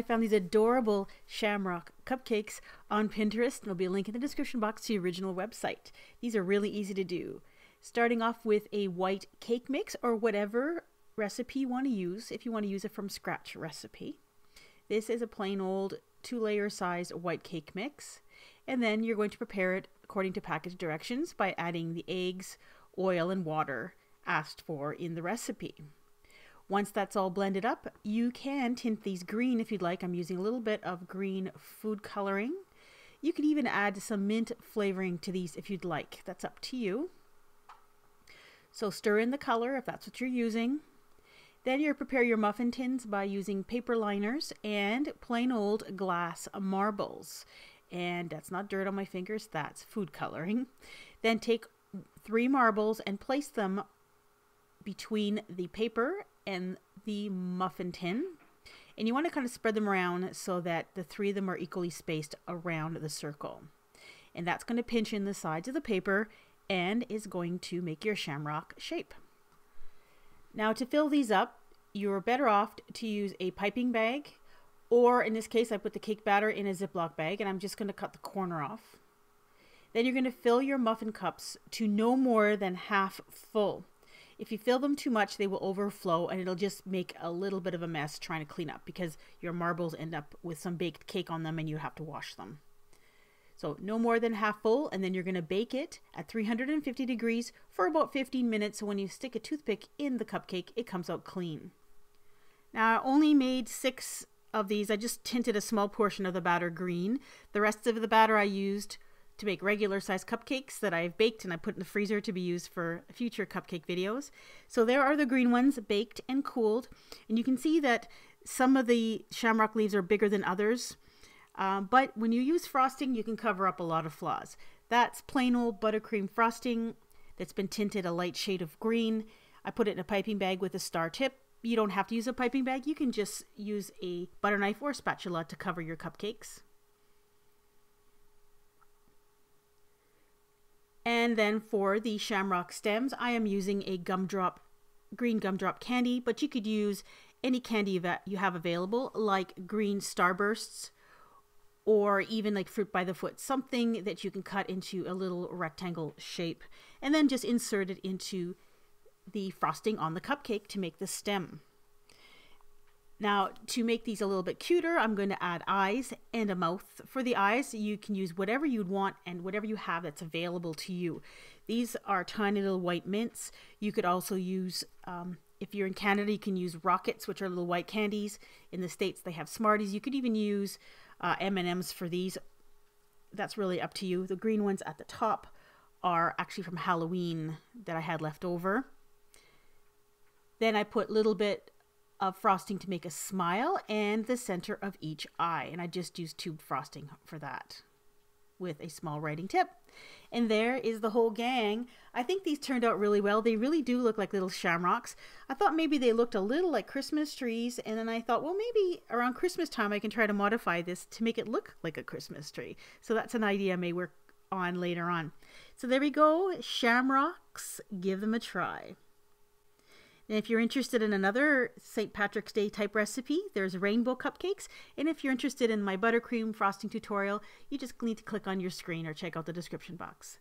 I found these adorable shamrock cupcakes on Pinterest. There'll be a link in the description box to the original website. These are really easy to do. Starting off with a white cake mix or whatever recipe you want to use, if you want to use a from scratch recipe. This is a plain old 2-layer size white cake mix. And then you're going to prepare it according to package directions by adding the eggs, oil, and water asked for in the recipe. Once that's all blended up, you can tint these green if you'd like. I'm using a little bit of green food coloring. You can even add some mint flavoring to these if you'd like. That's up to you. So stir in the color if that's what you're using. Then you prepare your muffin tins by using paper liners and plain old glass marbles. And that's not dirt on my fingers, that's food coloring. Then take 3 marbles and place them between the paper and the muffin tin. And you want to kind of spread them around so that the 3 of them are equally spaced around the circle. And that's going to pinch in the sides of the paper and is going to make your shamrock shape. Now to fill these up, you're better off to use a piping bag, or in this case I put the cake batter in a Ziploc bag and I'm just going to cut the corner off. Then you're going to fill your muffin cups to no more than half full. If you fill them too much, they will overflow and it'll just make a little bit of a mess trying to clean up because your marbles end up with some baked cake on them and you have to wash them. So no more than half full, and then you're going to bake it at 350 degrees for about 15 minutes. So when you stick a toothpick in the cupcake, it comes out clean. Now I only made 6 of these. I just tinted a small portion of the batter green. The rest of the batter I used to make regular size cupcakes that I've baked and I put in the freezer to be used for future cupcake videos. So there are the green ones baked and cooled. And you can see that some of the shamrock leaves are bigger than others. But when you use frosting, you can cover up a lot of flaws. That's plain old buttercream frosting that's been tinted a light shade of green. I put it in a piping bag with a star tip. You don't have to use a piping bag. You can just use a butter knife or spatula to cover your cupcakes. And then for the shamrock stems, I am using a green gumdrop candy, but you could use any candy that you have available, like green starbursts, or even like fruit by the foot, something that you can cut into a little rectangle shape and then just insert it into the frosting on the cupcake to make the stem. Now to make these a little bit cuter, I'm going to add eyes and a mouth. For the eyes, you can use whatever you'd want and whatever you have that's available to you. These are tiny little white mints. You could also use, if you're in Canada, you can use rockets, which are little white candies. In the States, they have Smarties. You could even use M&Ms for these. That's really up to you. The green ones at the top are actually from Halloween that I had left over. Then I put a little bit of frosting to make a smile and the center of each eye. And I just used tube frosting for that with a small writing tip. And there is the whole gang. I think these turned out really well. They really do look like little shamrocks. I thought maybe they looked a little like Christmas trees. And then I thought, well, maybe around Christmas time I can try to modify this to make it look like a Christmas tree. So that's an idea I may work on later on. So there we go. Shamrocks. Give them a try. And if you're interested in another St. Patrick's Day type recipe, there's rainbow cupcakes. And if you're interested in my buttercream frosting tutorial, you just need to click on your screen or check out the description box.